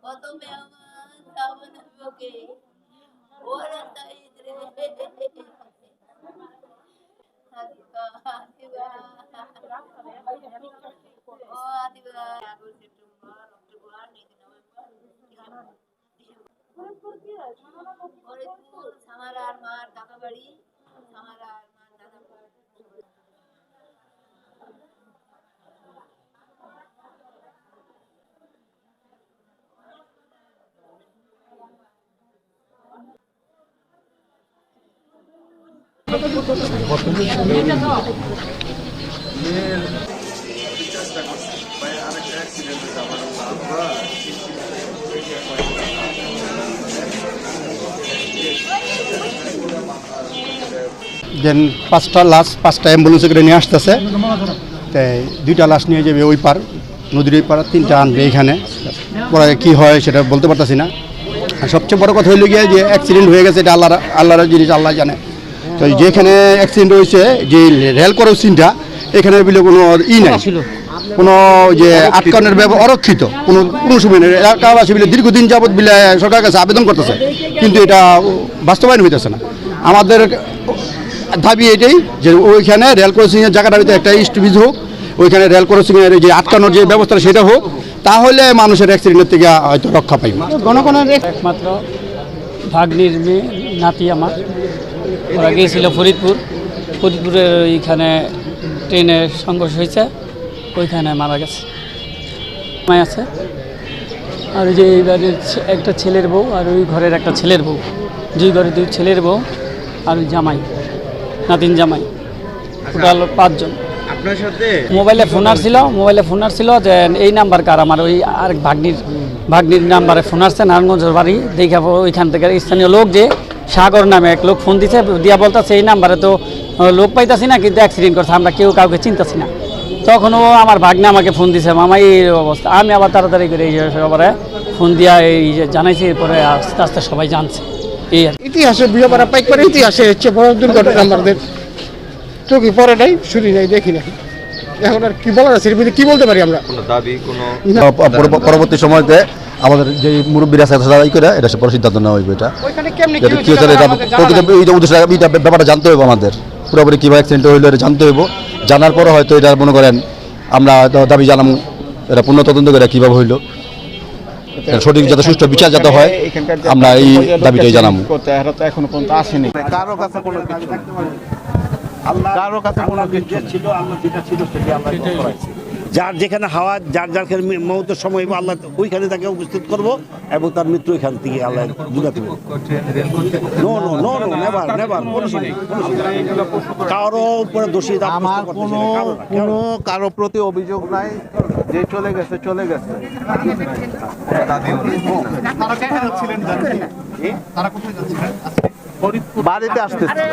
কত মেহমান সামনে বকে ওরা সাইদ রে হাদিবা হাদিবা ও হাদিবা August September October November Faridpur সামারার মার দাদা বাড়ি সামারার মার দাদা বাড়ি দেন 5টা লাশ 5টা অ্যাম্বুলেন্সে করে নিয়ে আসতেছে, তাই 2টা লাশ নিয়ে যাবে ওই পার নদীর ওই পার, 3টা আনবে এখানে। পরে কী হয় সেটা বলতে পারতেছি না। আর সবচেয়ে বড় কথা হইল গিয়ে যে অ্যাক্সিডেন্ট হয়ে গেছে, এটা আল্লাহর জিনিস, আল্লাহ জানে। তো যেখানে অ্যাক্সিডেন্ট হয়েছে, যে রেল ক্রসিংটা, এখানে বলে কোনো নাই, কোনো যে আটকানোর ব্যাপার অরক্ষিত কোনো সময় নেই। এলাকাবাসী বলে দীর্ঘদিন যাবৎ বিলে সরকারের কাছে আবেদন করতেছে, কিন্তু এটা বাস্তবায়ন হইতেছে না। আমাদের দাবি এটাই যে ওইখানে রেল ক্রসিংয়ের জায়গাটার ভিতরে একটা স্টপিজ হোক, ওইখানে রেল ক্রসিংয়ের যে আটকানোর যে ব্যবস্থা সেটা হোক, তাহলে মানুষের অ্যাক্সিডেন্টের থেকে হয়তো রক্ষা পাইবে। গণগণের একমাত্র ভাগ্নির মেয়ে নাতি আমার, ওরা গিয়েছিল ফরিদপুরের ওইখানে ট্রেনের সংঘর্ষ হয়েছে, ওইখানে মারা গেছে। মায় আছে আর ওই যে এই বাড়ির একটা ছেলের বউ, আর ওই ঘরের একটা ছেলের বউ, দুই ঘরে 2 ছেলের বউ আর ওই জামাই, নাতিন জামাই, টোটাল 5 জন। আপনার সাথে মোবাইলে ফোন আসছিল যে এই নাম্বার কার, আমার ওই আরেক ভাগ্নির নাম্বারে ফোন আসছে, নারায়ণগঞ্জের বাড়ি। দেখে ওইখান থেকে স্থানীয় লোক যে সাগর নামে এক লোক ফোন দিছে, দিয়া বলতেছে এই নাম্বারে তো লোক পাইতাছি না, কিন্তু অ্যাক্সিডেন্ট করছে, আমরা কেউ কাউকে চিন্তাছি না। তখন ও আমার ভাগ্নে আমাকে ফোন দিছে, মামা এই অবস্থা। আমি আবার তাড়াতাড়ি করে এই ব্যাপারে ফোন দিয়া এই জানাইছি, এরপরে আস্তে আস্তে সবাই জানছে। এই আর ইতিহাসে বিয়েপাড়া পাইকপাড়া ইতিহাসে হচ্ছে বড় দুর্ঘটনা আমাদের চোখে পড়ে নাই, শুনি নাই, দেখি নাই। এখন আর কি বলার আছে, কি বলতে পারি আমরা? পরবর্তী সময়তে আমাদের যে মুরব্বীরা আছে তারাই করে এটা পরে সিদ্ধান্ত নেওয়া হইবে। এটা ব্যাপারটা জানতে হবে আমাদের, পুরোপুরি কীভাবে অ্যাক্সিডেন্ট হইলো এটা জানতে হইব। জানার পরে হয়তো এটা মনে করেন আমরা দাবি জানাবো, এটা পূর্ণ তদন্ত করে কীভাবে হইলো, সঠিক যাতে সুষ্ঠু বিচার যাতে হয়, আমরা এই দাবিটাই জানাবো। এখনো পর্যন্ত আসেনি কারো কাছে কোনো কিছু, কারো কাছে কোনো কিছু ছিল। আল্লাহ যেটা ছিল সেটা আমরা করাইছি। যার যেখানে হাওয়া, যার মৌতের সময় আল্লাহ ওইখানে তাকে উপস্থিত করব এবং তার মৃত্যু এখান থেকে আল্লাহ বুঝাতে হবে। কারো উপরে দোষী আমার কারো প্রতি অভিযোগ নাই, যে চলে গেছে বাড়িতে আসতেছে।